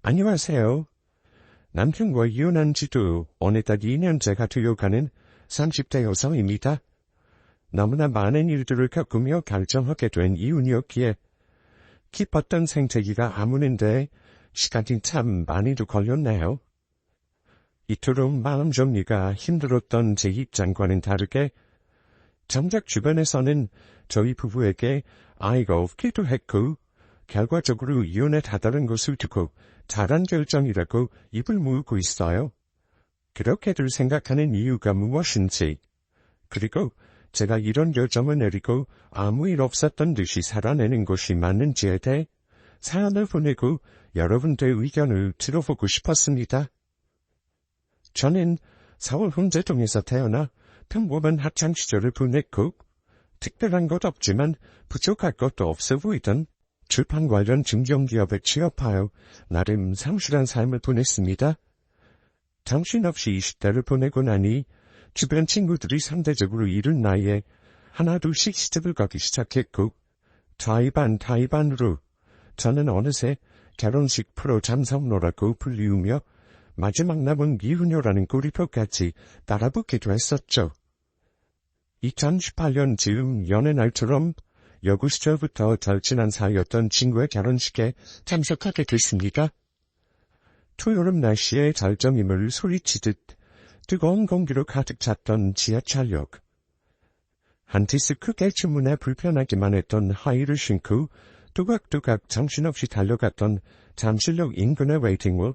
안녕하세요. 남편과 이혼한 지도 어느덧 2년째가 되어가는 30대 여성입니다. 너무나 많은 일들을 겪으며 결정하게 된 이혼이었기에 기뻤던 생태기가 아무는데 시간이 참 많이도 걸렸네요. 이토록 마음 정리가 힘들었던 제 입장과는 다르게 정작 주변에서는 저희 부부에게 아이가 없기도 했고 결과적으로 이혼에 다다른 것을 두고 잘한 결정이라고 입을 모으고 있어요. 그렇게들 생각하는 이유가 무엇인지, 그리고 제가 이런 결정을 내리고 아무 일 없었던 듯이 살아내는 것이 맞는지에 대해 사연을 보내고 여러분들의 의견을 들어보고 싶었습니다. 저는 서울 홍제동에서 태어나 평범한 학창시절을 보냈고 특별한 것 없지만 부족할 것도 없어 보이던 출판 관련 중견기업에 취업하여 나름 성실한 삶을 보냈습니다. 정신없이 20대를 보내고 나니 주변 친구들이 상대적으로 이른 나이에 하나둘씩 시집을 가기 시작했고 타이반으로 저는 어느새 결혼식 프로 참석로라고 불리우며 마지막 남은 미후녀라는 꼬리표까지 따라붙기도 했었죠. 2018년 즈음 연애 날처럼 여고 시절부터 절친한 사이였던 친구의 결혼식에 참석하게 됐습니다. 초여름 날씨에 절정임을 소리치듯 뜨거운 공기로 가득 찼던 지하철역. 한 티스 크게 주문해 불편하기만 했던 하의를 신고 또각또각 정신없이 달려갔던 잠실역 인근의 웨이팅홀.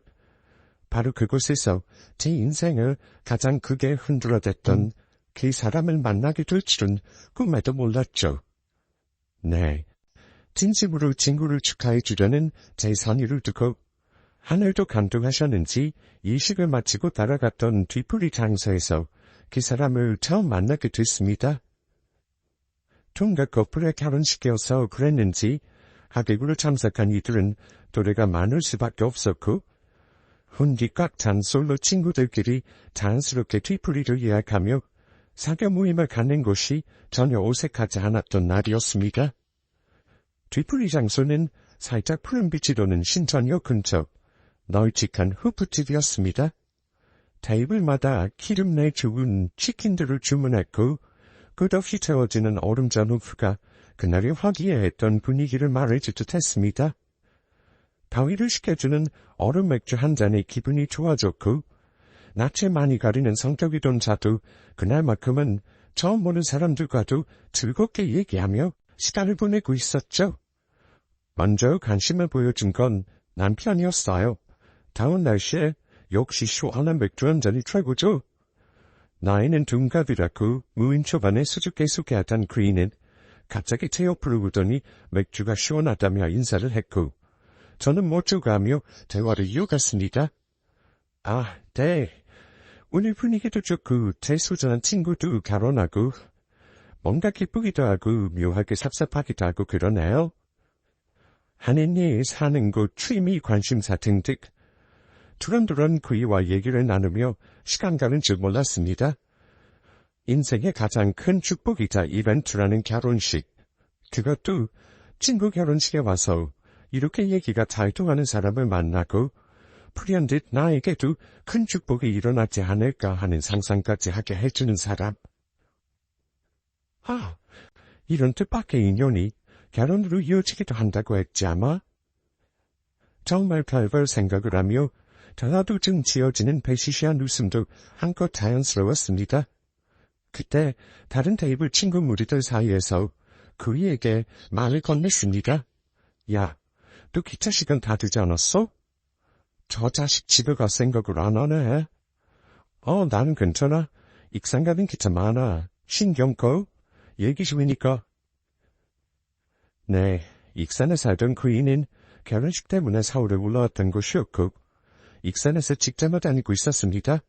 바로 그곳에서 제 인생을 가장 크게 흔들어댔던 그 사람을 만나게 될 줄은 꿈에도 몰랐죠. 네, 진심으로 친구를 축하해 주려는 제 선의를 두고 하늘도 감동하셨는지 이식을 마치고 따라갔던 뒤풀이 장소에서 그 사람을 처음 만나게 됐습니다. 통과 커플의 결혼식이어서 그랬는지 하객으로 참석한 이들은 또래가 많을 수밖에 없었고 혼기 꽉 찬 솔로 친구들끼리 자연스럽게 뒤풀이를 예약하며 사겨 모임을 갖는 것이 전혀 어색하지 않았던 날이었습니다. 뒤풀이 장소는 살짝 푸른빛이 도는 신천역 근처 널찍한 후프집이었습니다. 테이블마다 기름내 좋은 치킨들을 주문했고 끝없이 채워지는 얼음잔 후프가 그날의 화기애애했던 분위기를 말해주듯 했습니다. 더위를 식혀주는 얼음 맥주 한 잔에 기분이 좋아졌고 낯을 많이 가리는 성격이던 자도 그날만큼은 처음 보는 사람들과도 즐겁게 얘기하며 시간을 보내고 있었죠. 먼저 관심을 보여준 건 남편이었어요. 더운 날씨에 역시 시원한 맥주 한 잔이 최고죠. 나이는 둔갑이라고 무인 초반에 수줍게 소개하던 그이는 갑자기 제 옆으로 오더니 맥주가 시원하다며 인사를 했고 저는 멋져가며 대화를 이어갔습니다. 아, 네. 오늘 분위기도 좋고 제 소중한 친구도 결혼하고 뭔가 기쁘기도 하고 묘하게 섭섭하기도 하고 그러네요. 하는 일, 사는 곳, 취미, 관심사 등등. 두런두런 그이와 얘기를 나누며 시간 가는 줄 몰랐습니다. 인생의 가장 큰 축복이자 이벤트라는 결혼식. 그것도 친구 결혼식에 와서 이렇게 얘기가 잘 통하는 사람을 만나고 불현듯 나에게도 큰 축복이 일어나지 않을까 하는 상상까지 하게 해주는 사람. 아, 이런 뜻밖의 인연이 결혼으로 이어지기도 한다고 했지 아마? 정말 별별 생각을 하며 전화도중 지어지는 배시시한 웃음도 한껏 자연스러웠습니다. 그때 다른 테이블 친구 무리들 사이에서 그이에게 말을 건넸습니다. 야, 너 기차 시간 다 되지 않았어? 저 자식 집에 갈 생각을 안 하네. 나는 괜찮아. 익산 가는 기차 많아. 신경 꺼. 얘기 좋으니까. 네, 익산에 살던 그이는 결혼식 때문에 서울에 올라왔던 것이었고 익산에서 직장을 다니고 있었습니다.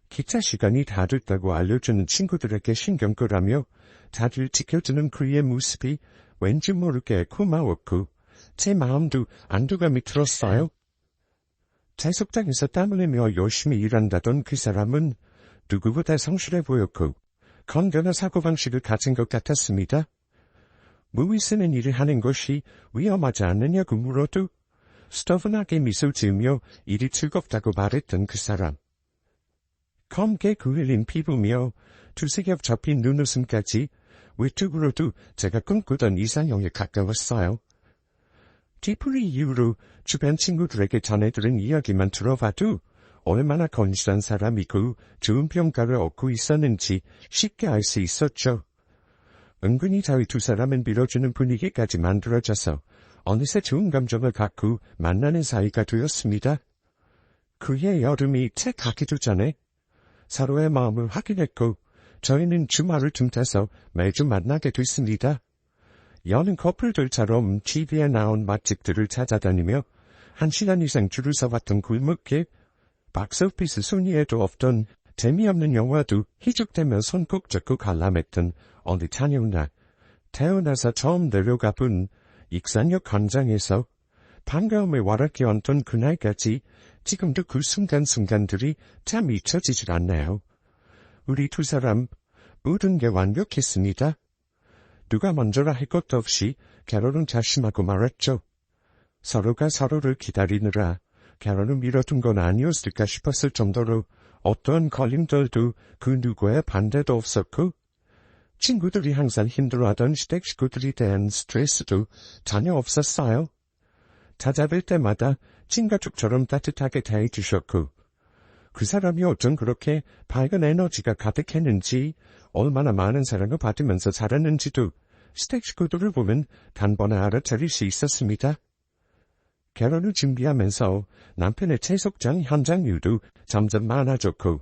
기차 시간이 다 됐다고 알려주는 친구들에게 신경 끄라며 다들 지켜주는 그이의 모습이 왠지 모르게 고마웠고 제 마음도 안도감이 들었어요. 제 속장에서 땀 흘리며 열심히 일한다던 그 사람은 누구보다 성실해 보였고 건강한 사고방식을 가진 것 같았습니다. 무의 쓰는 일을 하는 것이 위험하지 않느냐고 물어도 스터분하게 미소 지으며 일이 즐겁다고 말했던 그 사람. 검게 그을린 피부며 두세 겹 접힌 눈웃음까지 외적으로도 제가 꿈꾸던 이상형에 가까웠어요. 뒤풀이 이후로 주변 친구들에게 전해들은 이야기만 들어봐도 얼마나 건실한 사람이고 좋은 평가를 얻고 있었는지 쉽게 알 수 있었죠. 은근히 저희 두 사람은 밀어주는 분위기까지 만들어져서 어느새 좋은 감정을 갖고 만나는 사이가 되었습니다. 그해 여름이 채 가기도 전에 서로의 마음을 확인했고 저희는 주말을 틈타서 매주 만나게 됐습니다. 여는 커플들처럼 TV에 나온 맛집들을 찾아다니며 1시간 이상 줄을 서왔던 골목길, 박스오피스 순위에도 없던 재미없는 영화도 희죽대며 손 꼭 잡고 관람했던 어느 저녁날, 태어나서 처음 내려가본 익산역 광장에서 반가움을 와락게 얹던 그날까지 지금도 그 순간순간들이 참 잊혀지질 않네요. 우리 두 사람 모든 게 완벽했습니다. 누가 먼저라 할 것도 없이 결혼은 결심하고 말았죠. 서로가 서로를 기다리느라 결혼을 미뤄둔 건 아니었을까 싶었을 정도로 어떠한 걸림돌도 그 누구의 반대도 없었고 친구들이 항상 힘들어하던 시댁 식구들에 대한 스트레스도 전혀 없었어요. 찾아뵐 때마다 친가족처럼 따뜻하게 대해주셨고 그 사람이 어쩜 그렇게 밝은 에너지가 가득했는지 얼마나 많은 사랑을 받으면서 자랐는지도 시댁 식구들을 보면 단번에 알아차릴 수 있었습니다. 결혼을 준비하면서 남편의 채석장 현장률도 점점 많아졌고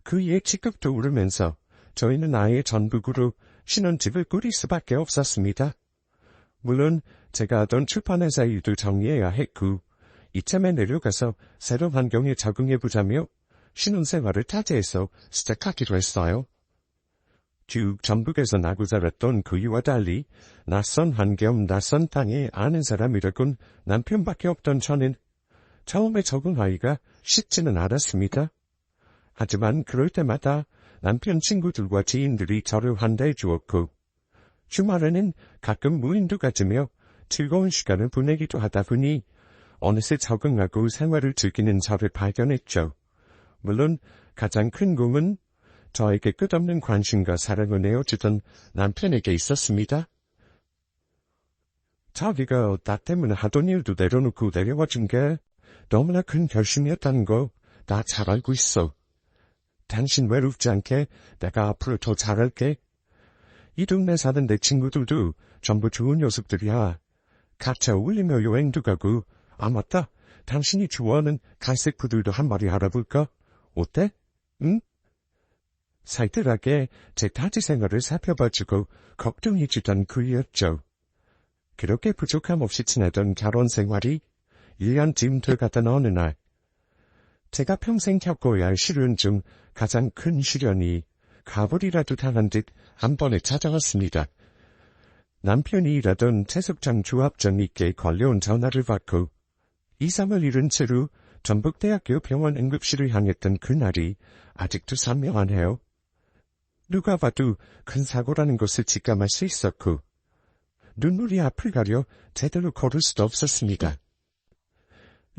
그의 직급도 오르면서 저희는 아예 전북으로 신혼집을 꾸릴 수밖에 없었습니다. 물론 제가 하던 출판회사 일도 정리해야 했고 이참에 내려가서 새로운 환경에 적응해보자며 신혼생활을 타지에서 시작하기로 했어요. 쭉 전북에서 나고 자랐던 그이와 달리 낯선 환경, 낯선 땅에 아는 사람이라곤 남편밖에 없던 저는 처음에 적응하기가 쉽지는 않았습니다. 하지만 그럴 때마다 남편 친구들과 지인들이 저를 환대해 주었고 주말에는 가끔 무인도 가지며 즐거운 시간을 보내기도 하다 보니 어느새 적응하고 생활을 즐기는 저를 발견했죠. 물론 가장 큰 공은 저에게 끝없는 관심과 사랑을 내어주던 남편에게 있었습니다. 자기가 나 때문에 하던 일도 내려놓고 내려와 준 게 너무나 큰 결심이었다는 거 나 잘 알고 있어. 당신 외롭지 않게 내가 앞으로 더 잘할게. 이 동네 사는 내 친구들도 전부 좋은 녀석들이야. 같이 어울리며 여행도 가고 아 맞다. 당신이 좋아하는 갈색 푸들도 한 마리 알아볼까? 어때? 응? 살뜰하게 제 타지 생활을 살펴봐주고 걱정해주던 그이였죠. 그렇게 부족함 없이 지내던 결혼 생활이 1년쯤 돼가던 어느 날 제가 평생 겪어야 할 시련 중 가장 큰 시련이 가불이라도 당한 듯 한 번에 찾아왔습니다. 남편이 일하던 채석장 조합장님께 걸려온 전화를 받고 2~3을 잃은 채로 전북대학교 병원 응급실을 향했던 그날이 아직도 선명하네요. 누가 봐도 큰 사고라는 것을 직감할 수 있었고 눈물이 앞을 가려 제대로 걸을 수도 없었습니다.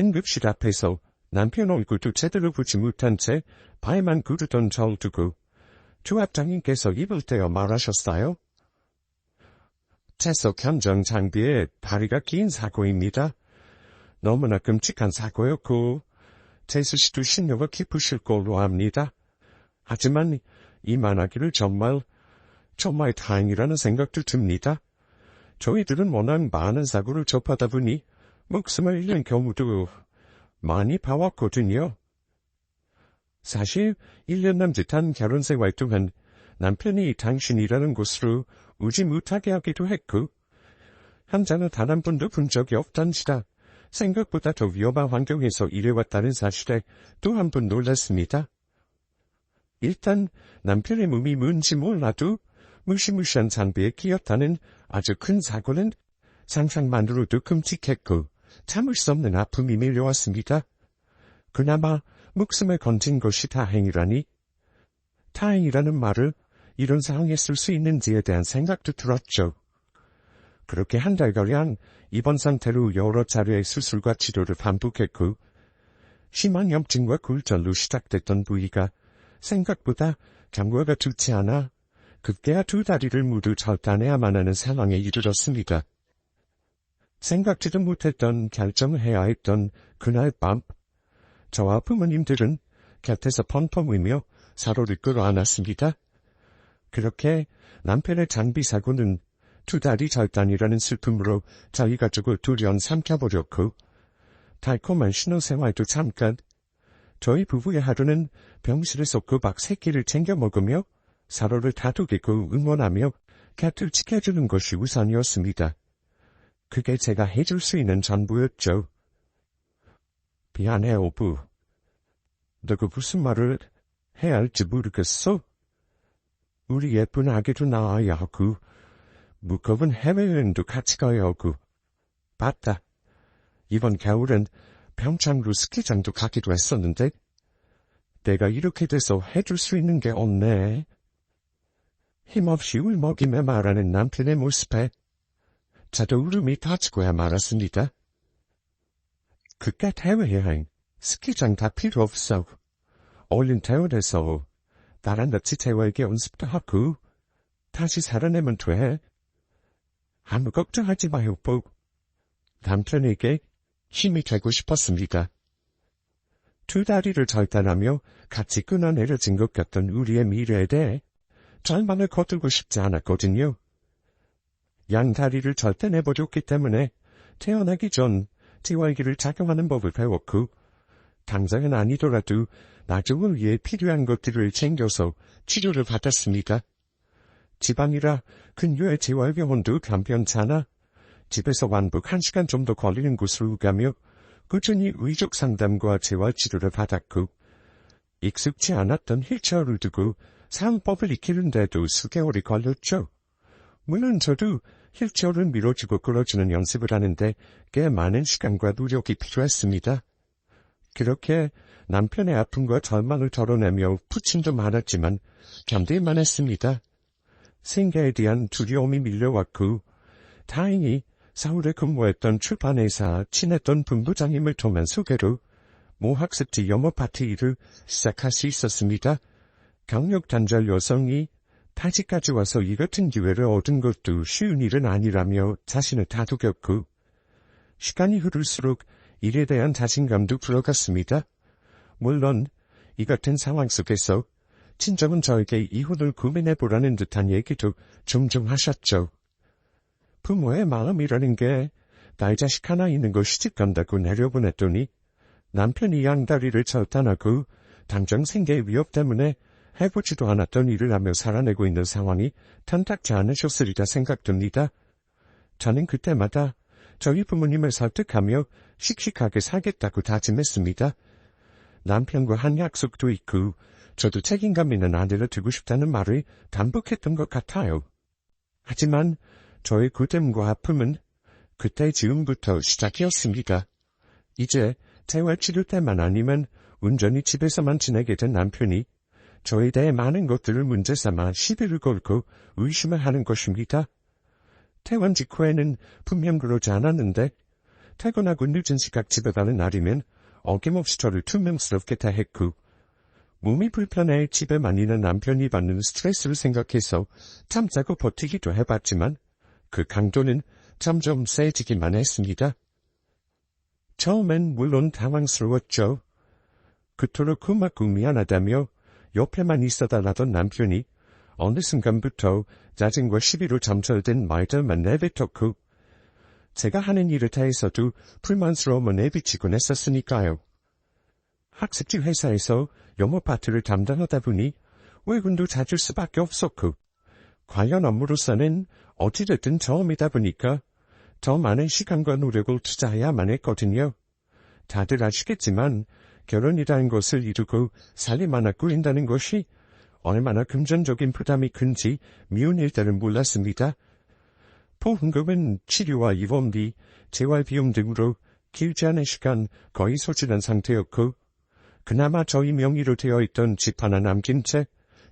응급실 앞에서 남편 얼굴도 제대로 보지 못한 채 발만 구르던 저를 두고 조합장님께서 입을 떼어 말하셨어요. 채석 현장 장비에 다리가 긴 사고입니다. 너무나 끔찍한 사고였고 재수씨도 신경을 깊으실 걸로 압니다. 하지만 이만하기를 정말 다행이라는 생각도 듭니다. 저희들은 워낙 많은 사고를 접하다 보니 목숨을 잃는 경우도 많이 봐왔거든요. 사실 1년 남짓한 결혼 생활 동안 남편이 당신이라는 곳으로 오지 못하게 하기도 했고 현장을 단 한 번도 본 적이 없단지라 생각보다 더 위험한 환경에서 일해왔다는 사실에 또 한 번 놀랐습니다. 일단 남편의 몸이 뭔지 몰라도 무시무시한 장비에 끼었다는 아주 큰 사고는 상상만으로도 끔찍했고 참을 수 없는 아픔이 밀려왔습니다. 그나마 목숨을 건진 것이 다행이라니. 다행이라는 말을 이런 상황에 쓸 수 있는지에 대한 생각도 들었죠. 그렇게 한 달가량 입원 상태로 여러 차례의 수술과 치료를 반복했고, 심한 염증과 굴절로 시작됐던 부위가 생각보다 경과가 좋지 않아 급기야 두 다리를 모두 절단해야만 하는 상황에 이르렀습니다. 생각지도 못했던 결정을 해야 했던 그날 밤, 저와 부모님들은 곁에서 펑펑 울며 서로를 끌어안았습니다. 그렇게 남편의 장비사고는 두 다리 절단이라는 슬픔으로 저희 가족을 두려운 삼켜버렸고, 달콤한 신혼생활도 잠깐, 저희 부부의 하루는 병실에 쏙구박 3끼를 챙겨 먹으며 서로를 다독이고 응원하며 곁을 지켜주는 것이 우선이었습니다. 그게 제가 해줄 수 있는 전부였죠. 미안해, 오부. 너가 무슨 말을 해야 할지 모르겠어? 우리 예쁜 아기도 낳아야 하고, 무거운 해외여행도 같이 가야 하고. 맞다. 이번 겨울엔 평창로 스키장도 가기로 했었는데, 내가 이렇게 돼서 해줄 수 있는 게 없네. 힘없이 울먹이며 말하는 남편의 모습에 저도 울음이 터지고야 말았습니다. 그깟 해외여행, 스키장 다 필요 없어. 얼른 퇴원해서 나랑 같이 태워에게 연습도 하고 다시 살아내면 돼. 아무 걱정하지 마요, 복. 남편에게 힘이 되고 싶었습니다. 두 다리를 절단하며 같이 끊어내려진 것 같던 우리의 미래에 대해 절망을 거두고 싶지 않았거든요. 양 다리를 절단해버렸기 때문에 태어나기 전 지월기를 작용하는 법을 배웠고, 당장은 아니더라도 나중을 위해 필요한 것들을 챙겨서 치료를 받았습니다. 지방이라 근교의 재활병원도 간편찮아 집에서 완북 1시간 정도 걸리는 곳으로 가며 꾸준히 의족 상담과 재활치료를 받았고, 익숙치 않았던 휠체어를 두고 사용법을 익히는데도 수개월이 걸렸죠. 물론 저도 휠체어를 밀어주고 끌어주는 연습을 하는데 꽤 많은 시간과 노력이 필요했습니다. 그렇게 남편의 아픔과 절망을 덜어내며 부침도 많았지만 견딜만 했습니다. 생계에 대한 두려움이 밀려왔고, 다행히 서울에 근무했던 출판회사 친했던 본부장님을 통한 소개로 모학습지 영어 파트 일을 시작할 수 있었습니다. 경력 단절 여성이 타지까지 와서 이 같은 기회를 얻은 것도 쉬운 일은 아니라며 자신을 다독였고, 시간이 흐를수록 일에 대한 자신감도 불어갔습니다. 물론 이 같은 상황 속에서 친정은 저에게 이혼을 고민해보라는 듯한 얘기도 종종 하셨죠. 부모의 마음이라는 게 나의 자식 하나 있는 거 시집간다고 내려보냈더니 남편이 양다리를 절단하고 당장 생계의 위협 때문에 해보지도 않았던 일을 하며 살아내고 있는 상황이 탐탁지 않으셨으리라 생각됩니다. 저는 그때마다 저희 부모님을 설득하며 씩씩하게 살겠다고 다짐했습니다. 남편과 한 약속도 있고 저도 책임감 있는 아내를 두고 싶다는 말을 반복했던 것 같아요. 하지만 저의 고됨과 아픔은 그때 즈음부터 시작이었습니다. 이제 재활치료 때만 아니면 온전히 집에서만 지내게 된 남편이 저에 대해 많은 것들을 문제 삼아 시비를 걸고 의심을 하는 것입니다. 퇴원 직후에는 분명 그러지 않았는데 퇴근하고 늦은 시각 집에 가는 날이면 어김없이 저를 투명스럽게 대했고, 몸이 불편해 집에만 있는 남편이 받는 스트레스를 생각해서 참자고 버티기도 해봤지만 그 강도는 점점 세지기만 했습니다. 처음엔 물론 당황스러웠죠. 그토록 고맙고 미안하다며 옆에만 있어달라던 남편이 어느 순간부터 짜증과 시비로 점철된 말들만 내뱉었고, 제가 하는 일에 대해서도 불만스러움을 내비치곤 했었으니까요. 학습지 회사에서 영어 파트를 담당하다 보니 외근도 잦을 수밖에 없었고, 관련 업무로서는 어찌됐든 처음이다 보니까 더 많은 시간과 노력을 투자해야만 했거든요. 다들 아시겠지만 결혼이라는 것을 이루고 살림 하나 꾸린다는 것이 얼마나 금전적인 부담이 큰지 미운 일들은 몰랐습니다. 보험금은 치료와 입원비, 재활비용 등으로 길지 않은 시간 거의 소진한 상태였고, 그나마 저희 명의로 되어 있던 집 하나 남긴 채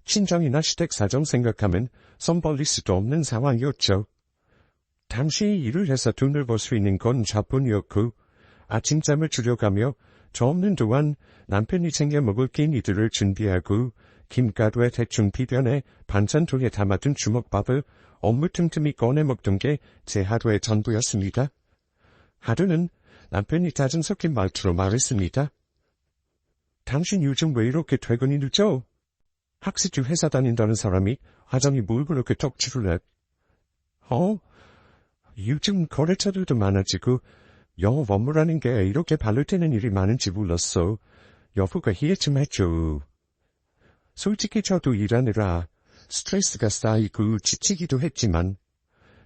친정이나 시댁 사정 생각하면 손 벌릴 수도 없는 상황이었죠. 당시 일을 해서 돈을 벌 수 있는 건 저뿐이었고, 아침잠을 줄여가며 저 없는 동안 남편이 챙겨 먹을 끼니들을 준비하고 김가루에 대충 비벼내 반찬통에 담아둔 주먹밥을 업무 틈틈이 꺼내 먹던 게 제 하루의 전부였습니다. 하루는 남편이 다짐 섞인 말투로 말했습니다. 당신 요즘 왜 이렇게 퇴근이 늦어? 학습지 회사 다닌다는 사람이 화장이 뭘 그렇게 덕지를 해? 요즘 거래처들도 많아지고 영업 업무라는 게 이렇게 발로 뛰는 일이 많은지 몰랐어. 여보가 이해 좀 해줘. 솔직히 저도 일하느라 스트레스가 쌓이고 지치기도 했지만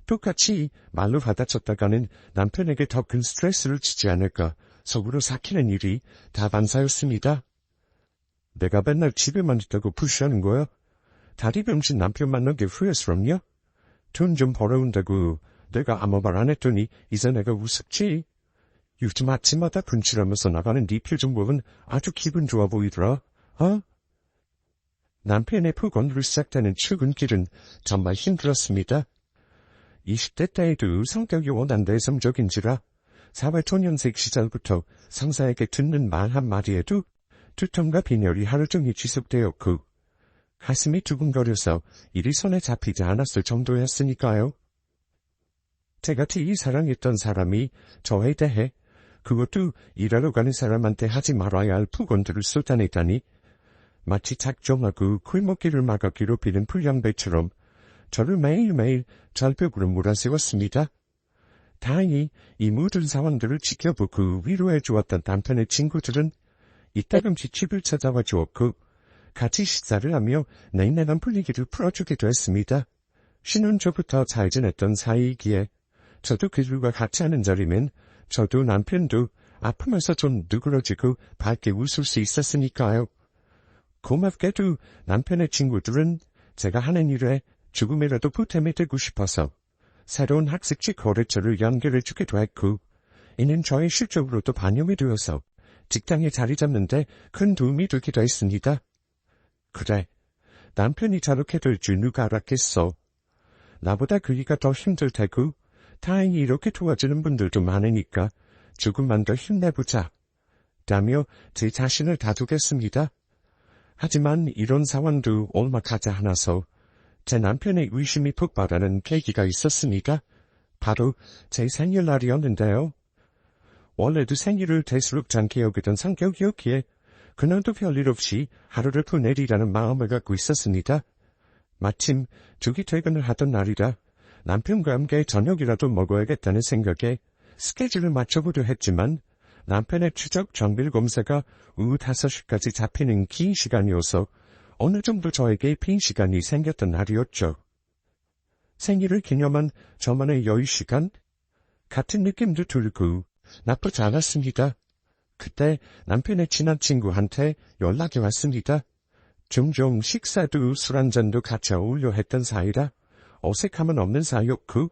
똑같이 말로 받아쳤다가는 남편에게 더 큰 스트레스를 주지 않을까 속으로 삭히는 일이 다반사였습니다. 내가 맨날 집에만 있다고 푸시하는 거야? 다리 병신 남편 만나게 후회스럽냐? 돈 좀 벌어온다고 내가 아무 말 안 했더니 이제 내가 우습지? 요즘 아침마다 분칠하면서 나가는 네 표정 보면 아주 기분 좋아 보이더라. 남편의 폭언으로 시작되는 출근길은 정말 힘들었습니다. 20대 때에도 성격이 워낙 내성적인지라 사회초년생 시절부터 상사에게 듣는 말 한마디에도 두통과 빈혈이 하루 종일 지속되었고 가슴이 두근거려서 일이 손에 잡히지 않았을 정도였으니까요. 제가 제일 사랑했던 사람이 저에 대해 그것도 일하러 가는 사람한테 하지 말아야 할 폭언들을 쏟아내다니 마치 작정하고 골목길을 막아 괴롭히는 불량배처럼 저를 매일매일 절벽으로 몰아세웠습니다. 다행히 이 모든 상황들을 지켜보고 위로해 주었던 남편의 친구들은 이따금씩 집을 찾아와 주었고 같이 식사를 하며 냉랭한 분위기를 풀어주기도 했습니다. 신혼 초부터 잘 지냈던 사이이기에 저도 그들과 같이 하는 자리면 저도 남편도 아프면서 좀 누그러지고 밝게 웃을 수 있었으니까요. 고맙게도 남편의 친구들은 제가 하는 일에 조금이라도 보탬이 되고 싶어서 새로운 학습지 거래처를 연결해주기도 했고 이는 저의 실적으로도 반영이 되어서 직장에 자리 잡는 데 큰 도움이 되기도 했습니다. 그래, 남편이 저렇게 될 줄 누가 알았겠어. 나보다 그이가 더 힘들 테고 다행히 이렇게 도와주는 분들도 많으니까 조금만 더 힘내보자. 라며 제 자신을 다독였습니다. 하지만 이런 상황도 얼마 가지 않아서 제 남편의 의심이 폭발하는 계기가 있었습니다. 바로 제 생일날이었는데요. 원래도 생일을 대수롭지 않게 여기던 성격이었기에 그날도 별일 없이 하루를 보내리라는 마음을 갖고 있었습니다. 마침 조기 퇴근을 하던 날이라 남편과 함께 저녁이라도 먹어야겠다는 생각에 스케줄을 맞춰보려 했지만 남편의 추적 정밀 검사가 오후 5시까지 잡히는 긴 시간이어서 어느 정도 저에게 빈 시간이 생겼던 날이었죠. 생일을 기념한 저만의 여유 시간? 같은 느낌도 들고 나쁘지 않았습니다. 그때 남편의 친한 친구한테 연락이 왔습니다. 종종 식사도 술 한잔도 같이 어울려 했던 사이라 어색함은 없는 사이였고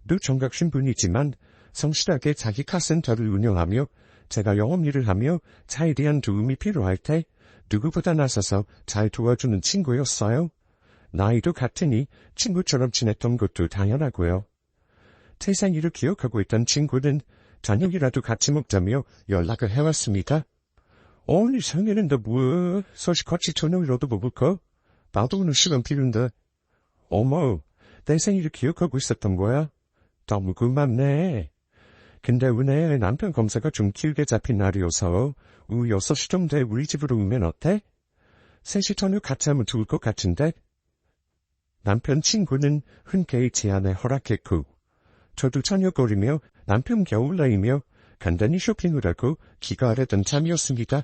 늘 정각신 분이지만 성실하게 자기 카센터를 운영하며 제가 영업 일을 하며 차에 대한 도움이 필요할 때 누구보다 나서서 잘 도와주는 친구였어요. 나이도 같으니 친구처럼 지냈던 것도 당연하고요. 제 생일을 기억하고 있던 친구는 저녁이라도 같이 먹자며 연락을 해왔습니다. 네 생일인데 뭐야? 소식 같이 저녁이라도 먹을까? 나도 오늘 시간 필요한데. 어머, 내 생일을 기억하고 있었던 거야? 너무 고맙네. 근데 오늘 남편 검사가 좀 길게 잡힌 날이어서 오후 6시 정도에 우리 집으로 오면 어때? 셋이 저녁 같이 하면 좋을 것 같은데? 남편 친구는 흔쾌히 제안에 허락했고 저도 저녁거리며 남편 겨울나이며 간단히 쇼핑을 하고 귀가하려던 참이었습니다.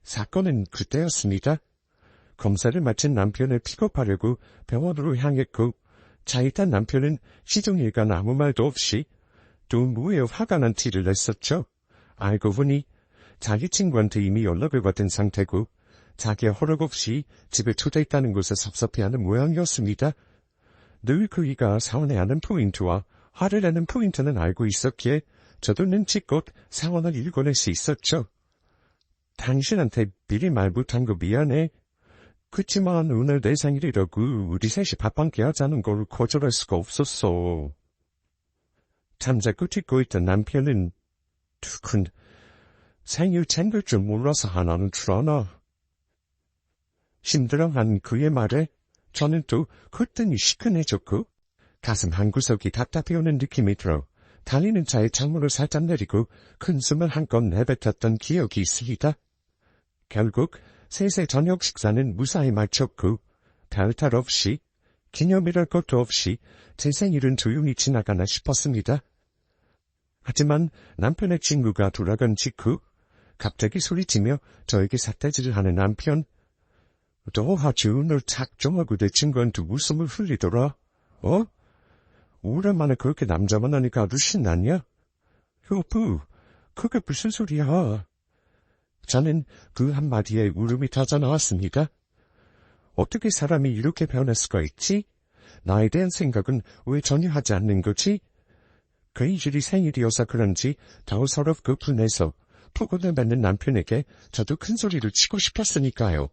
사건은 그때였습니다. 검사를 마친 남편을 픽업하려고 병원으로 향했고 차에 탄 남편은 시종일관 아무 말도 없이 또 뭐에 화가 난 티를 냈었죠. 알고 보니 자기 친구한테 이미 연락을 받은 상태고 자기의 허락 없이 집에 초대했다는 것에 섭섭해하는 모양이었습니다. 늘 그이가 서운해하는 포인트와 화를 내는 포인트는 알고 있었기에 저도 눈치껏 상황을 읽어낼 수 있었죠. 당신한테 미리 말 못한 거 미안해. 그치만 오늘 내 생일이라고 우리 셋이 밥 한 끼 하자는 걸 거절할 수가 없었어. 잠자코 듣고 있던 남편은 두근 생일 챙길 줄 몰라서 하나는 줄어나. 힘들어한 그의 말에 저는 또 콧등이 시큰해졌고 가슴 한구석이 답답해오는 느낌이 들어 달리는 차에 창문을 살짝 내리고 큰 숨을 한껏 내뱉었던 기억이 있습니다. 결국 셋의 저녁 식사는 무사히 마쳤고 별탈 없이 기념이랄 것도 없이 제 생일은 조용히 지나가나 싶었습니다. 하지만 남편의 친구가 돌아간 직후 갑자기 소리치며 저에게 삿대질을 하는 남편. 너 아주 오늘 작정하고 내 친구한테 웃음을 흘리더라. 오랜만에 그렇게 남자 만나니까 아주 신났냐? 여보, 그게 무슨 소리야? 저는 그 한마디에 울음이 터져 나왔습니다. 어떻게 사람이 이렇게 변할 수가 있지? 나에 대한 생각은 왜 전혀 하지 않는 거지? 그 이질이 생일이어서 그런지 더 서럽고 분해서 폭언을 받는 남편에게 저도 큰 소리를 치고 싶었으니까요.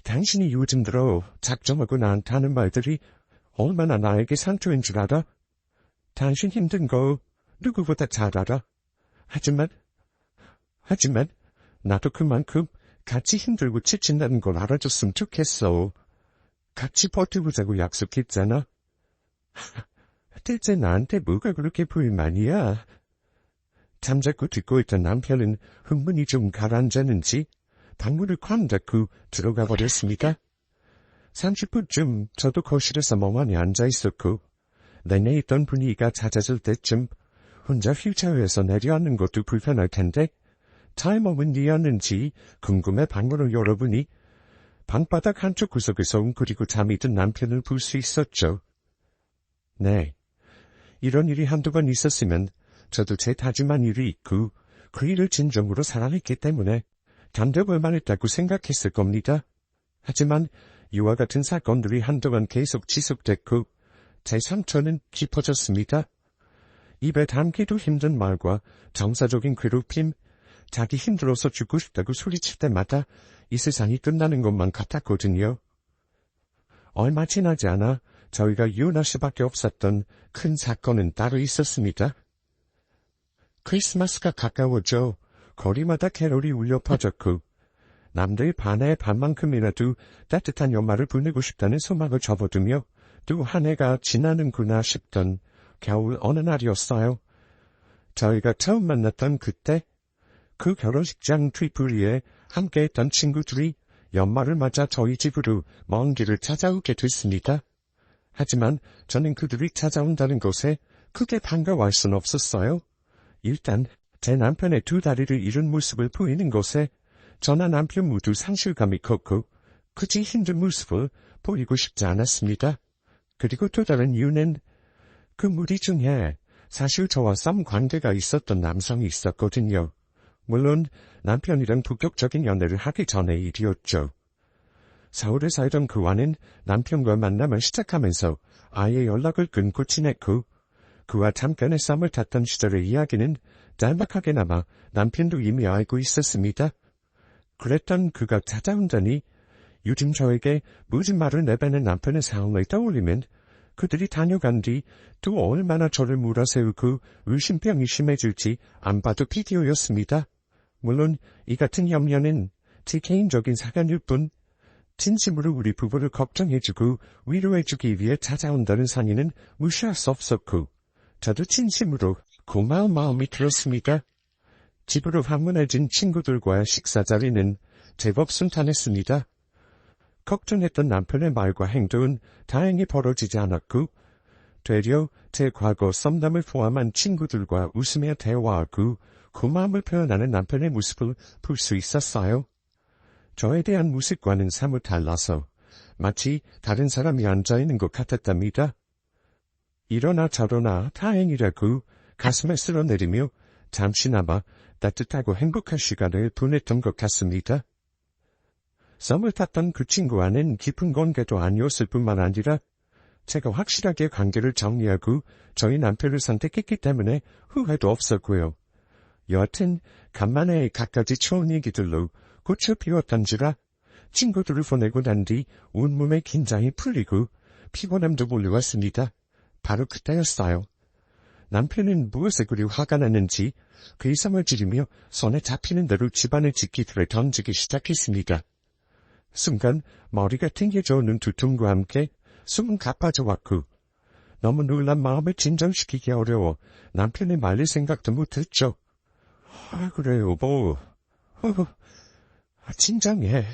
당신이 요즘 들어 작정하고 나한테 하는 말들이 얼마나 나에게 상처인 줄 알아? 당신 힘든 거 누구보다 잘 알아. 하지만 나도 그만큼 같이 힘들고 지친다는 걸 알아줬으면 좋겠어. 같이 버텨보자고 약속했잖아. 대체 나한테 뭐가 그렇게 불만이야? 잠자코 듣고 있던 남편은 흥분이 좀 가라앉았는지 방문을 쾅 닫고 들어가 버렸습니다. 30분쯤 저도 거실에서 멍하니 앉아있었고 내내 있던 분위기가 잦아질 때쯤 혼자 휠체어에서 내려앉는 것도 불편할 텐데 타임업은 이었는지 궁금해 방문을 열어보니 방바닥 한쪽 구석에서 웅크리고 잠이 든 남편을 볼 수 있었죠. 네, 이런 일이 한두 번 있었으면 저도 제 다짐한 일이 있고 그 일을 진정으로 사랑했기 때문에 견뎌볼 만했다고 생각했을 겁니다. 하지만 이와 같은 사건들이 한동안 계속 지속됐고 제 상처는 깊어졌습니다. 입에 담기도 힘든 말과 정서적인 괴롭힘, 자기 힘들어서 죽고 싶다고 소리칠 때마다 이 세상이 끝나는 것만 같았거든요. 얼마 지나지 않아 저희가 이혼할 수밖에 없었던 큰 사건은 따로 있었습니다. 크리스마스가 가까워져 거리마다 캐롤이 울려 퍼졌고 남들 반의 반만큼이라도 따뜻한 연말을 보내고 싶다는 소망을 접어두며 또 한 해가 지나는구나 싶던 겨울 어느 날이었어요. 저희가 처음 만났던 그때 그 결혼식장 뒤풀이에 함께했던 친구들이 연말을 맞아 저희 집으로 먼 길을 찾아오게 됐습니다. 하지만 저는 그들이 찾아온다는 것에 크게 반가워할 순 없었어요. 일단 제 남편의 두 다리를 잃은 모습을 보이는 것에 저나 남편 모두 상실감이 컸고 그지 힘든 모습을 보이고 싶지 않았습니다. 그리고 또 다른 이유는 그 무리 중에 사실 저와 썸 관계가 있었던 남성이 있었거든요. 물론 남편이랑 본격적인 연애를 하기 전의 일이었죠. 서울에 살던 그와는 남편과 만남을 시작하면서 아예 연락을 끊고 지냈고 그와 잠깐의 썸을 탔던 시절의 이야기는 짤막하게나마 남편도 이미 알고 있었습니다. 그랬던 그가 찾아온다니 요즘 저에게 무슨 말을 내뱉는 남편의 상황을 떠올리면 그들이 다녀간 뒤 또 얼마나 저를 몰아세우고 의심병이 심해질지 안 봐도 비디오였습니다. 물론 이 같은 염려는 제 개인적인 사견일 뿐 진심으로 우리 부부를 걱정해주고 위로해주기 위해 찾아온다는 상의는 무시할 수 없었고 저도 진심으로 고마운 마음이 들었습니다. 집으로 방문해진 친구들과의 식사 자리는 제법 순탄했습니다. 걱정했던 남편의 말과 행동은 다행히 벌어지지 않았고 되려 제 과거 썸남을 포함한 친구들과 웃으며 대화하고 고마움을 표현하는 남편의 모습을 볼 수 있었어요. 저에 대한 모습과는 사뭇 달라서 마치 다른 사람이 앉아있는 것 같았답니다. 이러나 저러나 다행이라고 가슴에 쓸어내리며 잠시나마 따뜻하고 행복한 시간을 보냈던 것 같습니다. 썸을 탔던 그 친구와는 깊은 관계도 아니었을 뿐만 아니라 제가 확실하게 관계를 정리하고 저희 남편을 선택했기 때문에 후회도 없었고요. 여하튼 간만에 갖가지 좋은 얘기들로 꽃을 피웠던지라 친구들을 보내고 난 뒤 온몸의 긴장이 풀리고 피곤함도 몰려왔습니다. 바로 그때였어요. 남편은 무엇에 그리 화가 났는지 그 이성을 지르며 손에 잡히는 대로 집안의 집기들을 던지기 시작했습니다. 순간 머리가 튕겨져오는 두통과 함께 숨은 가빠져왔고 너무 놀란 마음을 진정시키기 어려워 남편의 말릴 생각도 못했죠. 그래 여보. 진정해.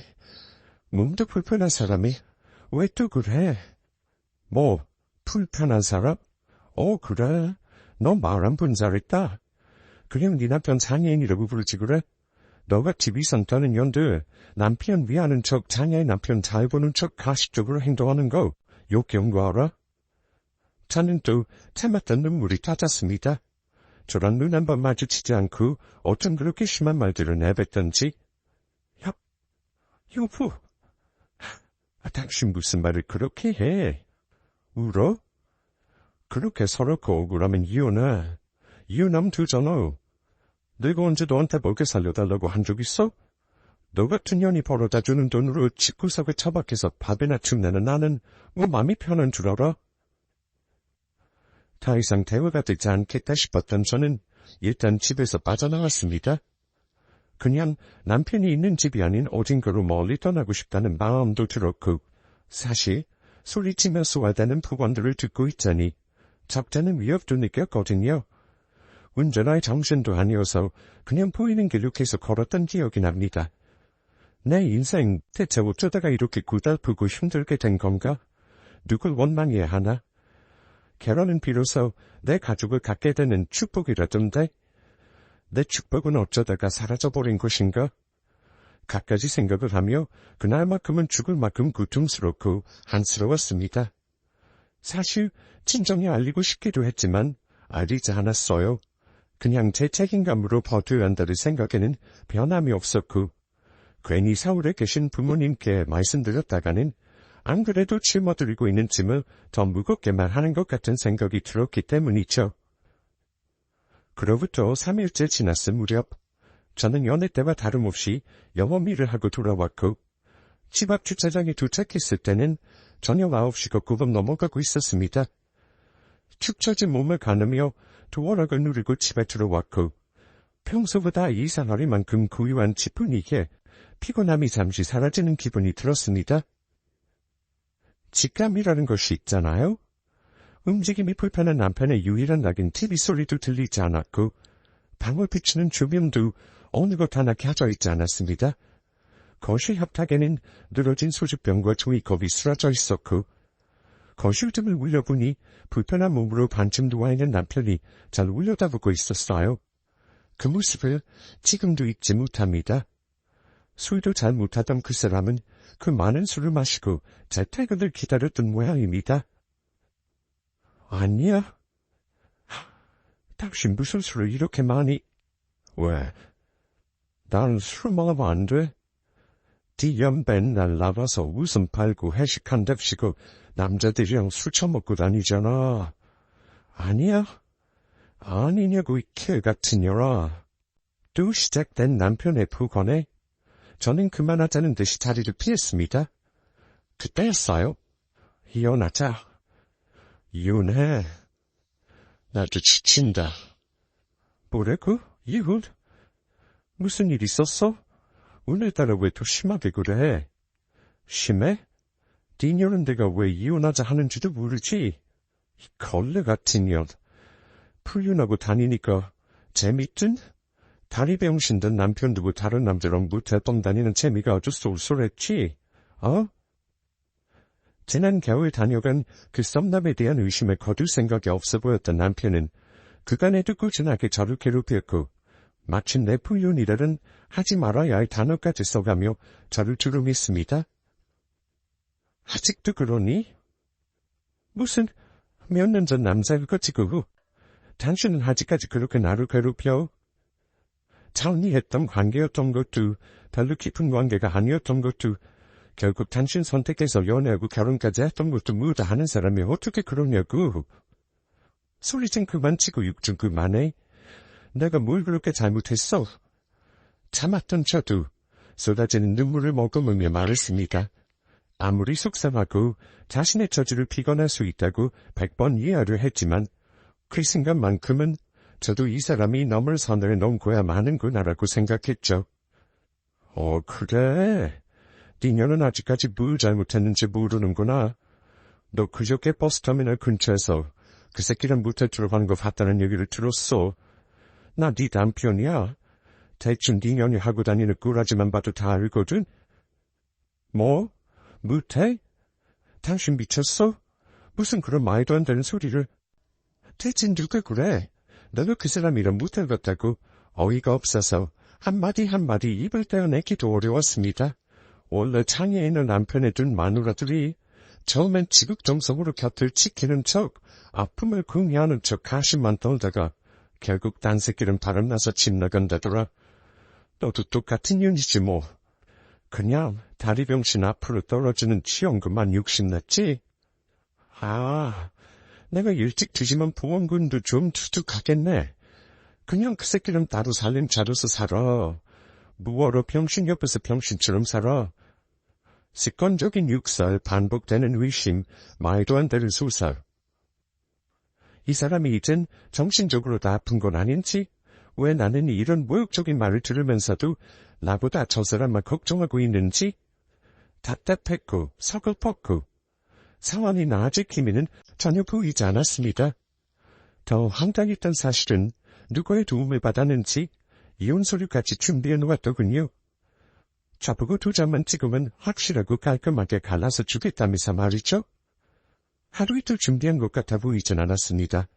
몸도 불편한 사람이 왜 또 그래? 뭐 불편한 사람? 그래. 너 말 한 번 잘했다. 그냥 네 남편 장애인이라고 부르지 그래? 너같이 위선떠는 년들 남편 위하는 척 장애인 남편 잘 보는 척 가식적으로 행동하는 거 욕해온 거 알아? 저는 또 참았던 눈물이 터졌습니다. 저랑 눈 한 번 마주치지 않고 어쩜 그렇게 심한 말들을 내뱉던지. 여보, 당신 무슨 말을 그렇게 해? 울어? 그렇게 서럽고 억울하면 이혼해. 이혼하면 되잖아. 내가 언제 너한테 먹여 살려달라고 한 적 있어? 너 같은 년이 벌어다 주는 돈으로 집구석에 처박혀서 밥이나 축내는 나는 뭐 맘이 편한 줄 알아? 더 이상 대화가 되지 않겠다 싶었던 저는 일단 집에서 빠져나왔습니다. 그냥 남편이 있는 집이 아닌 어딘가로 멀리 떠나고 싶다는 마음도 들었고 사실 소리치며 소화되는 폭언들을 듣고 있자니 적잖은 위협도 느꼈거든요. 운전할 정신도 아니어서 그냥 보이는 길로 계속 걸었던 기억이 납니다. 내 인생 대체 어쩌다가 이렇게 고달프고 힘들게 된 건가? 누굴 원망해야 하나? 결혼은 비로소 내 가족을 갖게 되는 축복이라던데 내 축복은 어쩌다가 사라져버린 것인가? 갖가지 생각을 하며 그날만큼은 죽을 만큼 고통스럽고 한스러웠습니다. 사실 친정에 알리고 싶기도 했지만 알리지 않았어요. 그냥 제 책임감으로 버텨야 한다는 생각에는 변함이 없었고 괜히 서울에 계신 부모님께 말씀드렸다가는 안 그래도 짊어들고 있는 짐을 더 무겁게 말하는 것 같은 생각이 들었기 때문이죠. 그로부터 3일째 지났을 무렵 저는 여느 때와 다름없이 영업 일을 하고 돌아왔고 집 앞 주차장에 도착했을 때는 저녁 9시가 고금 넘어가고 있었습니다. 축 처진 몸을 가누며 도어락을 누르고 집에 들어왔고 평소보다 이상하리만큼 고요한 집 분위기에 피곤함이 잠시 사라지는 기분이 들었습니다. 직감이라는 것이 있잖아요. 움직임이 불편한 남편의 유일한 낙인 TV 소리도 들리지 않았고 방울 비추는 조명도 어느 것 하나 켜져 있지 않았습니다. 거실 협탁에는 늘어진 소주병과 종이컵이 쓰러져 있었고 거실 등을 울려보니 불편한 몸으로 반쯤 누워있는 남편이 잘 울려다보고 있었어요. 그 모습을 지금도 잊지 못합니다. 술도 잘 못하던 그 사람은 그 많은 술을 마시고 제 퇴근을 기다렸던 모양입니다. 아니야. 당신 무슨 술을 이렇게 많이... 왜? 난 술 먹으면 안 돼. 뒤연 맨날 나가서 웃음 팔고 회식한답시고 남자들이랑 술 처먹고 다니잖아. 아니야? 아니냐고 이 개 같은 년아. 또 시작된 남편의 폭언에 저는 그만하자는 듯이 자리를 피했습니다. 그때였어요. 이혼하자. 이혼해. 나도 지친다. 뭐라고? 이혼? 무슨 일 있었어? 오늘따라 왜 더 심하게 그래? 심해? 니녀는 내가 왜 이혼하자 하는지도 모르지? 이 걸레 같은 년. 풀윤하고 다니니까 재밌든? 다리 병신 든 남편 두고 다른 남자랑 무태던 다니는 재미가 아주 쏠쏠했지? 지난 겨울 다녀간 그 썸남에 대한 의심에 거둘 생각이 없어 보였던 남편은 그간에도 꾸준하게 저를 괴롭혔고 마침내 풀윤이라는 하지 말아야 할 단어까지 써가며 저를 두루했습니다. 아직도 그러니? 무슨 몇 년 전 남자를 거치고 당신은 아직까지 그렇게 나를 괴롭혀? 차은이했던 관계였던 것도 별로 깊은 관계가 아니었던 것도 결국 당신 선택해서 연애하고 결혼까지 했던 것도 뭐다 하는 사람이 어떻게 그러냐고. 소리 좀 그만 치고 욕 좀 그만해. 내가 뭘 그렇게 잘못했어? 참았던 저도 쏟아지는 눈물을 머금으며 말했습니다. 아무리 속상하고 자신의 처지를 비관할 수 있다고 100번 이해를 했지만 그 순간만큼은 저도 이 사람이 넘을 선을 넘고야 마는구나라고 생각했죠. 그래. 니녀는 아직까지 뭘 잘못했는지 모르는구나. 너 그저께 버스터미널 근처에서 그 새끼랑 무태 들어가는 거 봤다는 얘기를 들었어. 나 네 남편이야. 대충 니년이 하고 다니는 꾸라지만 봐도 다 알거든. 뭐? 무태? 당신 미쳤어? 무슨 그런 말도 안 되는 소리를. 대체 누가 그래? 너도 그 사람이랑 무태 같다고 어이가 없어서 한마디 입을 떼어내기도 어려웠습니다. 원래 창에 있는 남편에 둔 마누라들이 처음엔 지극정성으로 곁을 지키는 척, 아픔을 궁리하는 척 가심만 떨다가 결국 딴 새끼는 바람나서 집 나간다더라. 너도 똑같은 년이지 뭐. 그냥 다리병신 앞으로 떨어지는 치연금만 욕심냈지? 내가 일찍 뒤지면 보험금도 좀 투둑하겠네. 그냥 그 새끼는 따로 살림 차려서 살아. 무어로 병신 옆에서 병신처럼 살아. 습관적인 육설, 반복되는 의심, 말도 안 되는 소설. 이 사람이 이젠 정신적으로 다 아픈 건 아닌지? 왜 나는 이런 모욕적인 말을 들으면서도 나보다 저 사람만 걱정하고 있는지? 답답했고 서글펐고 상황이 나아질 기미는 전혀 보이지 않았습니다. 더 황당했던 사실은 누구의 도움을 받았는지 이혼 서류까지 준비해 놓았더군요. 저보고 2장만 찍으면 확실하고 깔끔하게 갈라서 주겠다면서 말이죠. 하루 이틀 준비한 것 같아 보이진 않았습니다.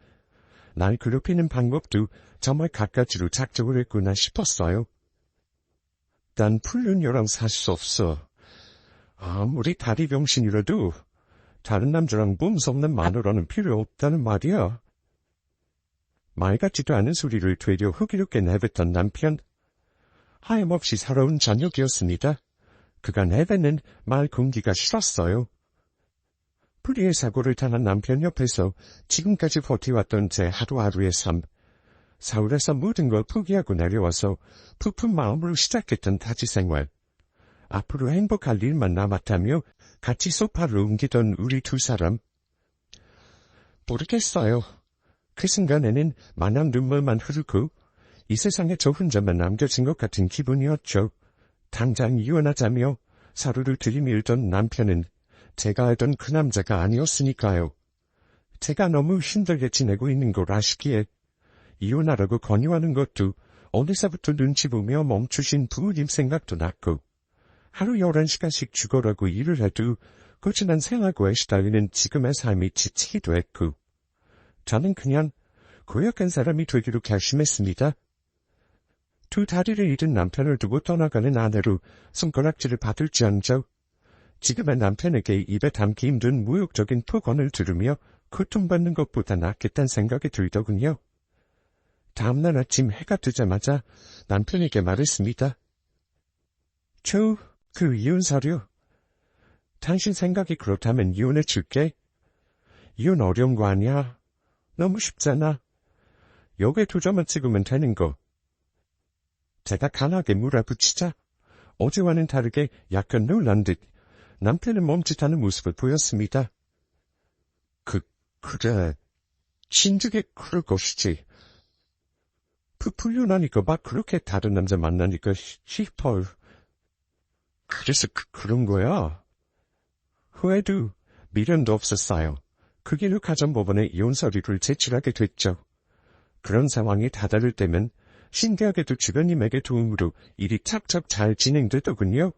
날 괴롭히는 방법도 정말 갖가지로 작정을 했구나 싶었어요. 난 풀륜녀랑 살 수 없어. 아무리 다리병신이라도 다른 남자랑 몸섭는 마누라는 필요 없다는 말이야. 말 같지도 않은 소리를 되려 흐기롭게 내뱉던 남편. 하염없이 살아온 저녁이었습니다. 그간 해배는 말 공기가 싫었어요. 불의의 사고를 당한 남편 옆에서 지금까지 버텨왔던 제 하루하루의 삶. 서울에서 모든 걸 포기하고 내려와서 부푼 마음으로 시작했던 타지 생활. 앞으로 행복할 일만 남았다며 같이 소파를 옮기던 우리 두 사람. 모르겠어요. 그 순간에는 마냥 눈물만 흐르고 이 세상에 저 혼자만 남겨진 것 같은 기분이었죠. 당장 이혼하자며 서로를 들이밀던 남편은 제가 알던 그 남자가 아니었으니까요. 제가 너무 힘들게 지내고 있는 걸 아시기에 이혼하라고 권유하는 것도 어느새부터 눈치 보며 멈추신 부모님 생각도 났고 하루 11시간씩 죽어라고 일을 해도 꾸준한 생활고에 시달리는 지금의 삶이 지치기도 했고 저는 그냥 고약한 사람이 되기로 결심했습니다. 두 다리를 잃은 남편을 두고 떠나가는 아내로 손가락질을 받을지언정 지금의 남편에게 입에 담기 힘든 모욕적인 폭언을 들으며 고통받는 것보다 낫겠다는 생각이 들더군요. 다음날 아침 해가 뜨자마자 남편에게 말했습니다. 그 이혼 서류. 당신 생각이 그렇다면 이혼해 줄게. 이혼 어려운 거 아니야. 너무 쉽잖아. 여기에 2점만 찍으면 되는 거. 제가 강하게 몰아붙이자 어제와는 다르게 약간 놀란 듯 남편은 멈칫하는 모습을 보였습니다. 그래. 진즉에 그럴 것이지. 풀려나니까 막 그렇게 다른 남자 만나니까 싶어. 그래서 그런 거야. 후에도 미련도 없었어요. 그 길로 가정법원에 이혼 서류를 제출하게 됐죠. 그런 상황이 다다를 때면 신기하게도 주변님에게 도움으로 일이 척척 잘 진행되더군요.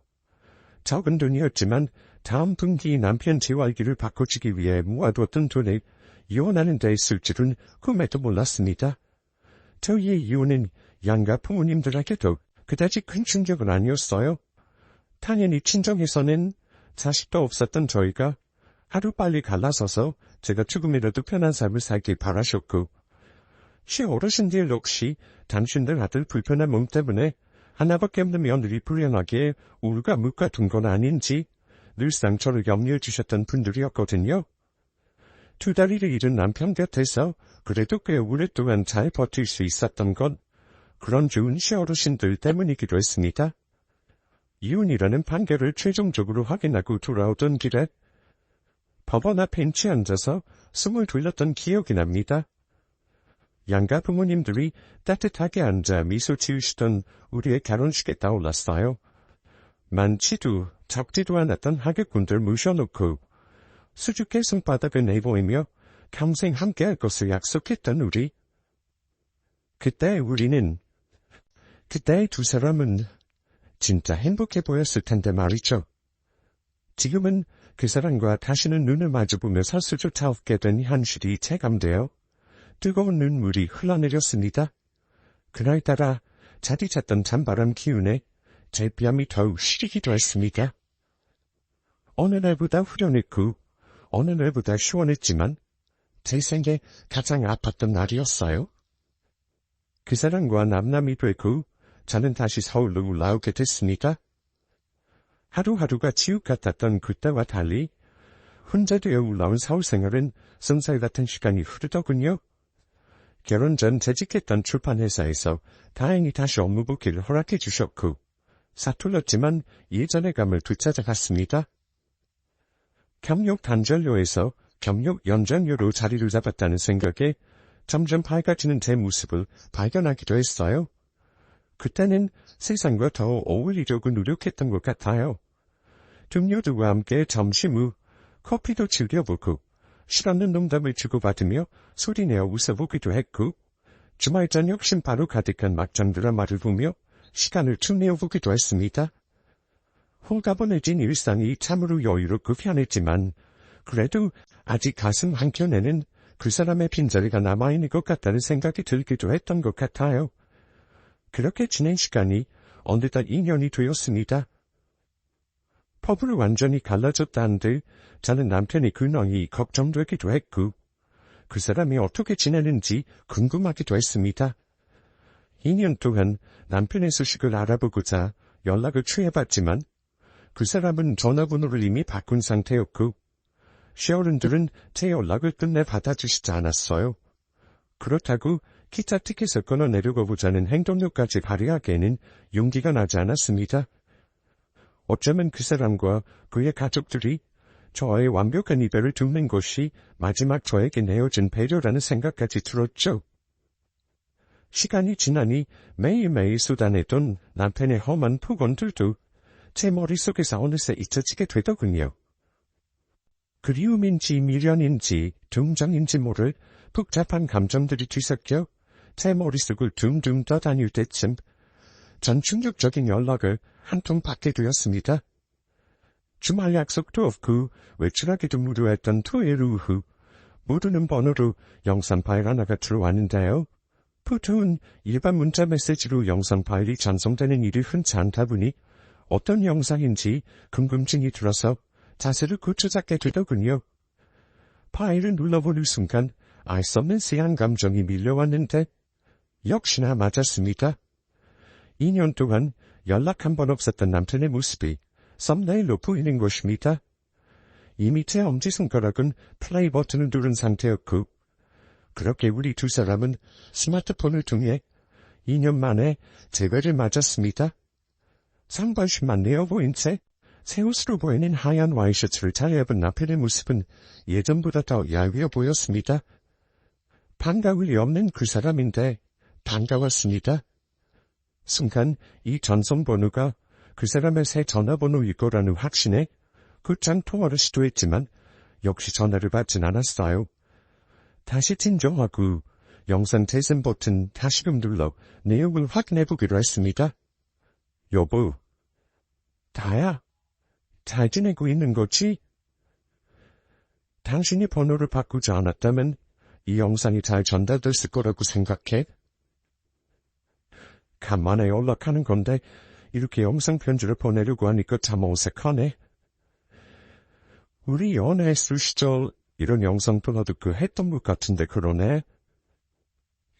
적은 돈이었지만 다음 분기 남편 재활기를 바꿔주기 위해 모아두었던 돈을 이혼하는 데 쓸 줄은 꿈에도 몰랐습니다. 저희의 이혼은 양가 부모님들에게도 그다지 큰 충격은 아니었어요. 당연히 친정에서는 자식도 없었던 저희가 하루빨리 갈라서서 제가 조금이라도 편한 삶을 살길 바라셨고 시어르신들 역시 당신들 아들 불편한 몸 때문에 하나밖에 없는 며느리 불행하게 울과 묵과 둔 건 아닌지 늘상 저를 염려해 주셨던 분들이었거든요. 2다리를 잃은 남편 곁에서 그래도 꽤 오랫동안 잘 버틸 수 있었던 건 그런 좋은 시어르신들 때문이기도 했습니다. 이혼이라는 판결을 최종적으로 확인하고 돌아오던 길에 법원 앞 벤치에 앉아서 숨을 돌렸던 기억이 납니다. 양가 부모님들이 따뜻하게 앉아 미소 지으시던 우리의 결혼식에 떠올랐어요. 많지도 적지도 않았던 하객분들 모셔놓고 수줍게 손바닥을 내보이며 평생 함께할 것을 약속했던 우리. 그때 두 사람은 진짜 행복해 보였을 텐데 말이죠. 지금은 그 사람과 다시는 눈을 마주보며 살 수조차 없게 된 현실이 체감되어 뜨거운 눈물이 흘러내렸습니다. 그날따라 자리 찼던 찬바람 기운에 제 뺨이 더욱 시리기도 했습니다. 어느 날보다 후련했고 어느 날보다 시원했지만 제 생에 가장 아팠던 날이었어요. 그 사람과 남남이 되고 저는 다시 서울로 올라오게 됐습니다. 하루하루가 지옥 같았던 그때와 달리 혼자 되어 올라온 서울 생활은 쏜살 같은 시간이 흐르더군요. 결혼 전 재직했던 출판회사에서 다행히 다시 업무 복귀를 허락해 주셨고 서툴렀지만 예전의 감을 되찾아갔습니다. 경력 단절료에서 경력 연장료로 자리를 잡았다는 생각에 점점 밝아지는 제 모습을 발견하기도 했어요. 그때는 세상과 더 어울리려고 노력했던 것 같아요. 동료들과 함께 점심 후 커피도 즐겨보고 실없는 농담을 주고받으며 소리내어 웃어보기도 했고 주말 저녁 신바로 가득한 막장 드라마를 보며 시간을 축 내어보기도 했습니다. 홀가분해진 일상이 참으로 여유롭고 편했지만 그래도 아직 가슴 한켠에는 그 사람의 빈자리가 남아있는 것 같다는 생각이 들기도 했던 것 같아요. 그렇게 지낸 시간이 어느덧 2년이 되었습니다. 퍼블을 완전히 갈라졌다는데 저는 남편의 근황이 걱정되기도 했고 그 사람이 어떻게 지내는지 궁금하기도 했습니다. 2년 동안 남편의 소식을 알아보고자 연락을 취해봤지만 그 사람은 전화번호를 이미 바꾼 상태였고 시어른들은 제 연락을 끝내 받아주시지 않았어요. 그렇다고 기차 티켓을 끊어내려고 보자는 행동력까지 발휘하기에는 용기가 나지 않았습니다. 어쩌면 그 사람과 그의 가족들이 저의 완벽한 이별을 돕는 것이 마지막 저에게 내어진 배려라는 생각까지 들었죠. 시간이 지나니 매일매일 쏟아내던 남편의 험한 폭언들도 제 머릿속에서 어느새 잊혀지게 되더군요. 그리움인지 미련인지 동정인지 모를 복잡한 감정들이 뒤섞여 제 머릿속을 둥둥 떠다닐 때쯤 전 충격적인 연락을 한 통 받게 되었습니다. 주말 약속도 없고 외출하기도 무료했던 토요일 오후 모르는 번호로 영상 파일 하나가 들어왔는데요. 보통은 일반 문자 메시지로 영상 파일이 전송되는 일이 흔치 않다 보니 어떤 영상인지 궁금증이 들어서 자세를 고쳐잡게 되더군요. 파일을 눌러보는 순간 알 수 없는 쎄한 감정이 밀려왔는데 역시나 맞았습니다. 2년 동안 연락 한 번 없었던 남편의 모습이 썸네일로 보이는 것입니다. 이미 제 엄지손가락은 플레이 버튼을 누른 상태였고 그렇게 우리 두 사람은 스마트폰을 통해 2년 만에 재회를 맞았습니다. 상반신만 내어 보인 채 새 옷으로 보이는 하얀 와이셔츠를 잘 입은 남편의 모습은 예전보다 더 얄미워 보였습니다. 반가울 리 없는 그 사람인데 반가웠습니다. 순간 이 전송번호가 그 사람의 새 전화번호일 거라는 확신에 곧장 통화를 시도했지만 역시 전화를 받진 않았어요. 다시 진정하고 영상 재생 버튼 다시금 눌러 내용을 확인해보기로 했습니다. 여보, 다야, 잘 지내고 있는 거지? 당신이 번호를 바꾸지 않았다면 이 영상이 잘 전달됐을 거라고 생각해? 간만에 연락하는 건데 이렇게 영상 편지를 보내려고 하니까 참 어색하네. 우리 연애했을 시절 이런 영상 통화도 했던 것 같은데 그러네.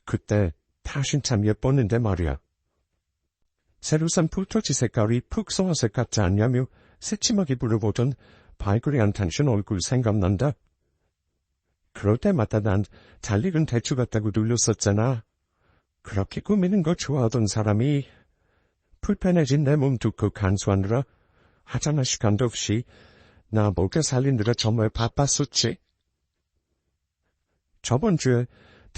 그때 다신 참 예뻤는데 말이야. 새로 산 풀토치 색깔이 푹 쏘아색 같지 않냐며 새침하게 물어보던 발그레한 당신 얼굴 생각난다. 그럴 때마다 난 잘 익은 대추 같다고 놀렸었잖아. 그렇게 꾸미는 거 좋아하던 사람이 불편해진 내 몸 두고 간수하느라 하찮은 시간도 없이 나 먹여 살리느라 정말 바빴었지. 저번 주에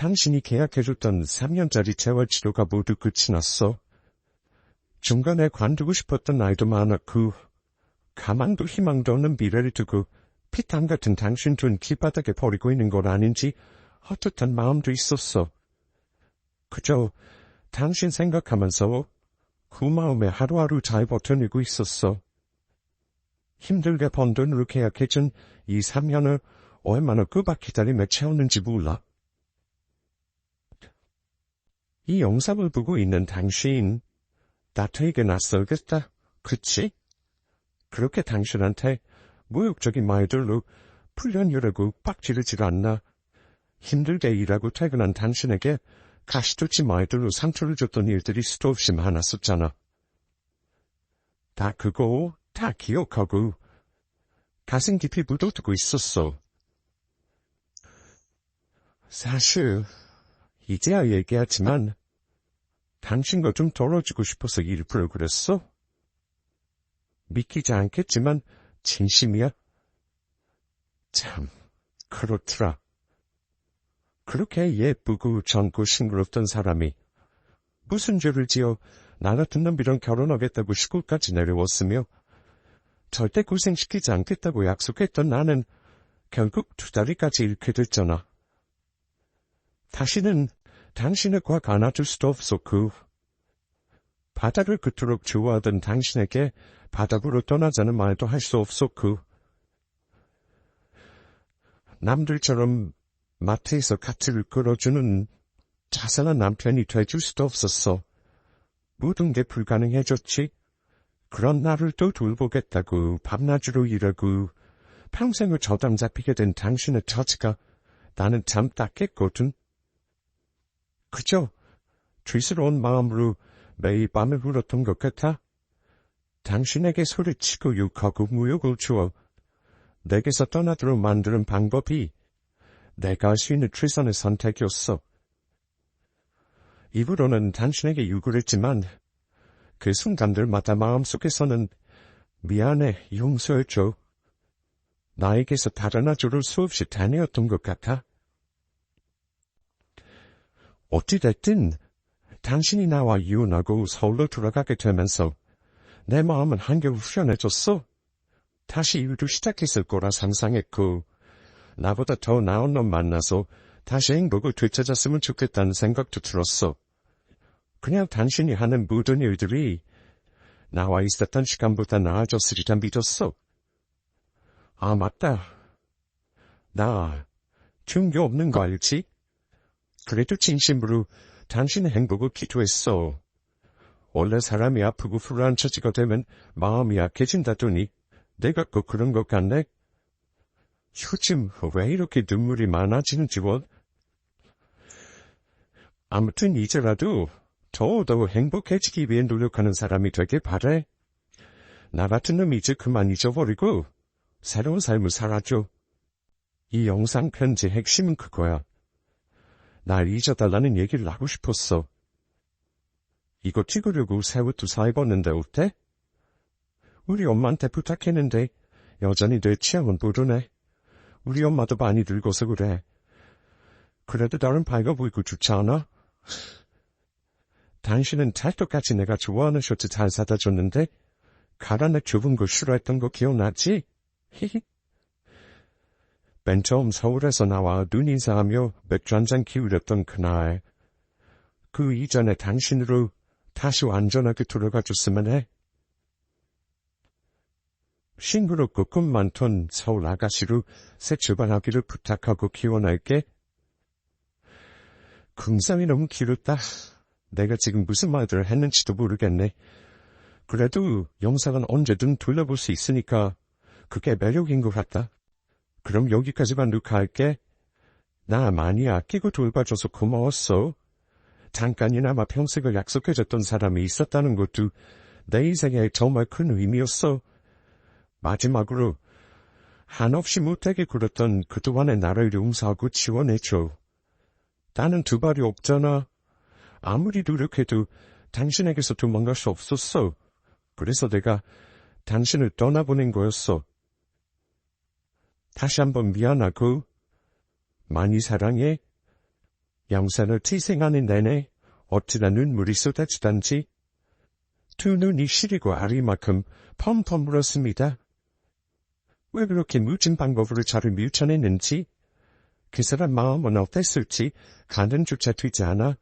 당신이 계약해줬던 3년짜리 재활치료가 모두 끝이 났어. 중간에 관두고 싶었던 아이도 많았고, 가망도 희망도 없는 미래를 두고 피탄 같은 당신 둔 길바닥에 버리고 있는 건 아닌지 헛헛한 마음도 있었어. 그저 당신 생각하면서 그 마음에 하루하루 잘 버텨내고 있었어. 힘들게 번 돈으로 계약해준 이 3년을 얼마나 끄박 기다리며 채웠는지 몰라. 이 영상을 보고 있는 당신, 나 되게 낯설겠다, 그치? 그렇게 당신한테 모욕적인 말들로 풀려주려고 빡지르질 않나. 힘들게 일하고 퇴근한 당신에게 가시돋친 말들로 상처를 줬던 일들이 수도 없이 많았었잖아. 다 그거 다 기억하고 가슴 깊이 묻어두고 있었어. 사실 이제야 얘기하지만 당신과 좀 떨어지고 싶어서 일부러 그랬어. 믿기지 않겠지만 진심이야. 참 그렇더라. 그렇게 예쁘고 젊고 싱그럽던 사람이 무슨 죄를 지어 나 같은 놈이랑 결혼하겠다고 시골까지 내려왔으며 절대 고생시키지 않겠다고 약속했던 나는 결국 2다리까지 잃게 됐잖아. 다시는 당신의 꽉 안아줄 수도 없었고 바다를 그토록 좋아하던 당신에게 바다로 떠나자는 말도 할 수 없었고 남들처럼 마트에서 카트를 끌어주는 자상한 남편이 돼줄 수도 없었어. 모든 게 불가능해졌지. 그런 나를 또 돌보겠다고 밤낮으로 일하고 평생을 저당 잡히게 된 당신의 처지가 나는 참 딱했거든. 그저 죄스러운 마음으로 매일 밤을 울었던 것 같아. 당신에게 소리치고 욕하고 무욕을 주어 내게서 떠나도록 만드는 방법이 내가 할 수 있는 최선의 선택이었어. 입으로는 당신에게 욕을 했지만 그 순간들마다 마음속에서는 미안해, 용서해줘. 나에게서 다른 아주를 수없이 다내었던 것 같아. 어찌됐든 당신이 나와 이혼하고 서울로 돌아가게 되면서 내 마음은 한결 후련해졌어. 다시 일도 시작했을 거라 상상했고 나보다 더 나은 놈 만나서 다시 행복을 되찾았으면 좋겠다는 생각도 들었어. 그냥 당신이 하는 모든 일들이 나와 있었던 시간보다 나아졌으리라 믿었어. 아, 맞다. 나 중교 없는 거 알지? 그래도 진심으로 당신의 행복을 기도했어. 원래 사람이 아프고 불안처지가 되면 마음이 약해진다더니 내가 꼭 그런 것 같네. 요즘 왜 이렇게 눈물이 많아지는지 원. 아무튼 이제라도 더더 행복해지기 위해 노력하는 사람이 되길 바래. 나 같은 놈 이제 그만 잊어버리고 새로운 삶을 살아줘. 이 영상 편지 핵심은 그거야. 날 잊어달라는 얘기를 하고 싶었어. 이거 찍으려고 새우도 사입었는데 어때? 우리 엄마한테 부탁했는데 여전히 내 취향은 모르네. 우리 엄마도 많이 늙어서 그래. 그래도 나름 밝아 보이고 좋지 않아? 당신은 찰떡같이 내가 좋아하는 셔츠 잘 사다 줬는데 가라나 좁은 거 싫어했던 거 기억나지? 히히. 맨 처음 서울에서 나와 눈인사하며 맥주 한잔 기울였던 그날. 그 이전에 당신으로 다시 완전하게 돌아가줬으면 해. 싱그럽고 꿈 많던 서울 아가씨로 새 출발하기를 부탁하고 기원할게. 궁상이 너무 길었다. 내가 지금 무슨 말들을 했는지도 모르겠네. 그래도 영상은 언제든 돌려볼 수 있으니까 그게 매력인 것 같다. 그럼 여기까지만 녹화할게. 나 많이 아끼고 돌봐줘서 고마웠어. 잠깐이나마 평생을 약속해줬던 사람이 있었다는 것도 내 인생에 정말 큰 의미였어. 마지막으로 한없이 못하게 굴었던 그동안의 나를 용서하고 지원해줘. 나는 두 발이 없잖아. 아무리 노력해도 당신에게서 도망갈 수 없었어. 그래서 내가 당신을 떠나보낸 거였어. 다시 한번 미안하고 많이 사랑해. 영상을 태생하는 내내 어찌나 눈물이 쏟아지던지 두 눈이 시리고 아리만큼 펑펑 울었습니다. 왜 그렇게 무진 방법으로 저를 밀쳐냈는지, 그 사람 마음은 어땠을지 가늠조차 되지 않아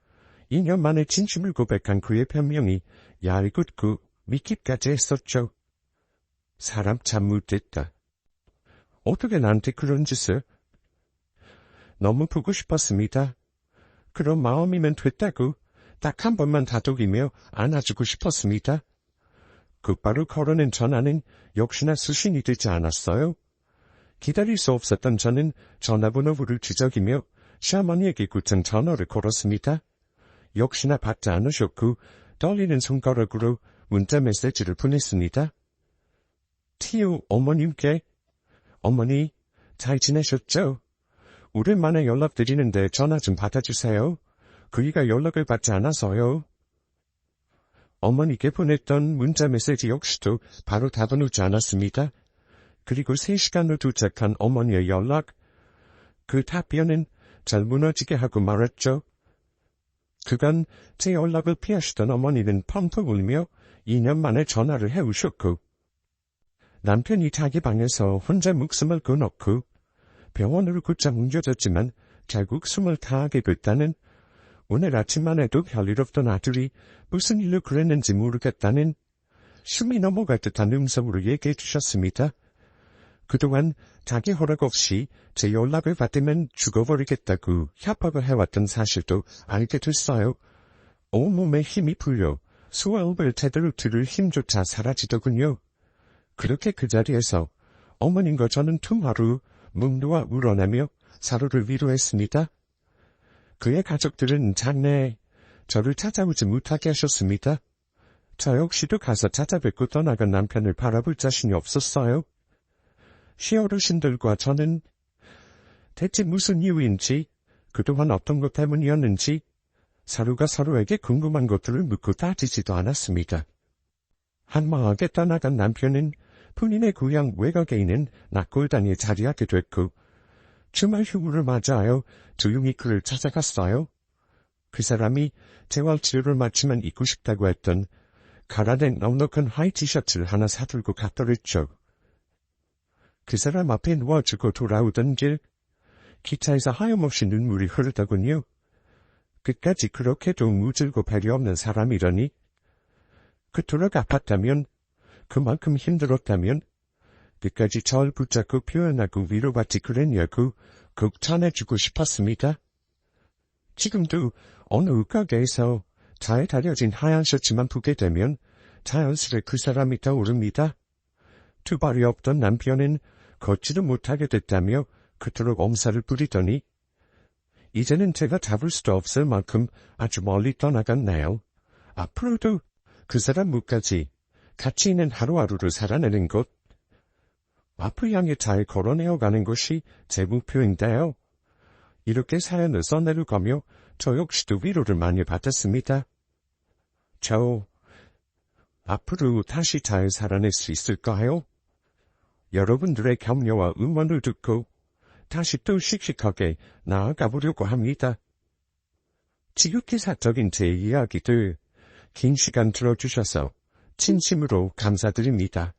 2년 만에 진심을 고백한 그의 변명이 얄궂고 믿기까지 했었죠. 사람 참 못됐다. 어떻게 나한테 그런 짓을? 너무 보고 싶었습니다. 그런 마음이면 됐다고 딱 한 번만 다독이며 안아주고 싶었습니다. 곧바로 걸어낸 전화는 역시나 수신이 되지 않았어요. 기다릴 수 없었던 저는 전화번호부를 뒤적이며 시어머니에게 곧장 전화를 걸었습니다. 역시나 받지 않으셨고 떨리는 손가락으로 문자 메시지를 보냈습니다. 티오 어머님께, 어머니 잘 지내셨죠? 오랜만에 연락드리는데 전화 좀 받아주세요. 그이가 연락을 받지 않아서요. 어머니께 보냈던 문자 메시지 역시도 바로 답은 오지 않았습니다. 그리고 3시간 후 도착한 어머니의 연락. 그 답변은 잘 무너지게 하고 말았죠. 그간 제 연락을 피하시던 어머니는 펑펑 울며 2년 만에 전화를 해오셨고, 남편이 자기 방에서 혼자 목숨을 끊었고 병원으로 곧장 옮겨졌지만 결국 숨을 다하게 됐다는, 오늘 아침만 해도 별일 없던 아들이 무슨 일로 그랬는지 모르겠다는 숨이 넘어갈 듯한 음성으로 얘기해 주셨습니다. 그동안 자기 허락 없이 제 연락을 받으면 죽어버리겠다고 협박을 해왔던 사실도 알게 됐어요. 온몸에 힘이 풀려 수업을 제대로 들을 힘조차 사라지더군요. 그렇게 그 자리에서 어머님과 저는 통화로 뭉놓아 울어내며 서로를 위로했습니다. 그의 가족들은 장래에 저를 찾아오지 못하게 하셨습니다. 저 역시도 가서 찾아뵙고 떠나간 남편을 바라볼 자신이 없었어요. 시어르신들과 저는 대체 무슨 이유인지, 그동안 어떤 것 때문이었는지 서로가 서로에게 궁금한 것들을 묻고 따지지도 않았습니다. 한마하게 떠나간 남편은 본인의 고향 외곽에 있는 낙골당에 자리하게 됐고 주말 휴무를 맞이하여 조용히 그를 찾아갔어요. 그 사람이 재활치료를 마치면 입고 싶다고 했던 가라된 넉넉한 화이트 티셔츠를 하나 사들고 갔더랬죠. 그 사람 앞에 누워주고 돌아오던 길, 기차에서 하염없이 눈물이 흐르더군요. 끝까지 그렇게도 무질고 배려 없는 사람이라니. 그토록 아팠다면, 그만큼 힘들었다면, 끝까지 절 붙잡고 표현하고 위로받지 그랬냐고 꼭 전해주고 싶었습니다. 지금도 어느 옷가게에서 잘 다려진 하얀 셔츠만 보게 되면 자연스레 그 사람이 떠오릅니다. 두 발이 없던 남편은 걷지도 못하게 됐다며 그토록 엄살을 부리더니 이제는 제가 잡을 수도 없을 만큼 아주 멀리 떠나갔네요. 앞으로도 그 사람 묵까지 같이 있는 하루하루를 살아내는 것, 앞을 향해 잘 걸어내어가는 것이 제 목표인데요. 이렇게 사연을 써내려가며 저 역시도 위로를 많이 받았습니다. 저 앞으로 다시 잘 살아낼 수 있을까요? 여러분들의 격려와 응원을 듣고 다시 또 씩씩하게 나아가보려고 합니다. 지극히 사적인 제 이야기들 긴 시간 들어주셔서 진심으로 감사드립니다.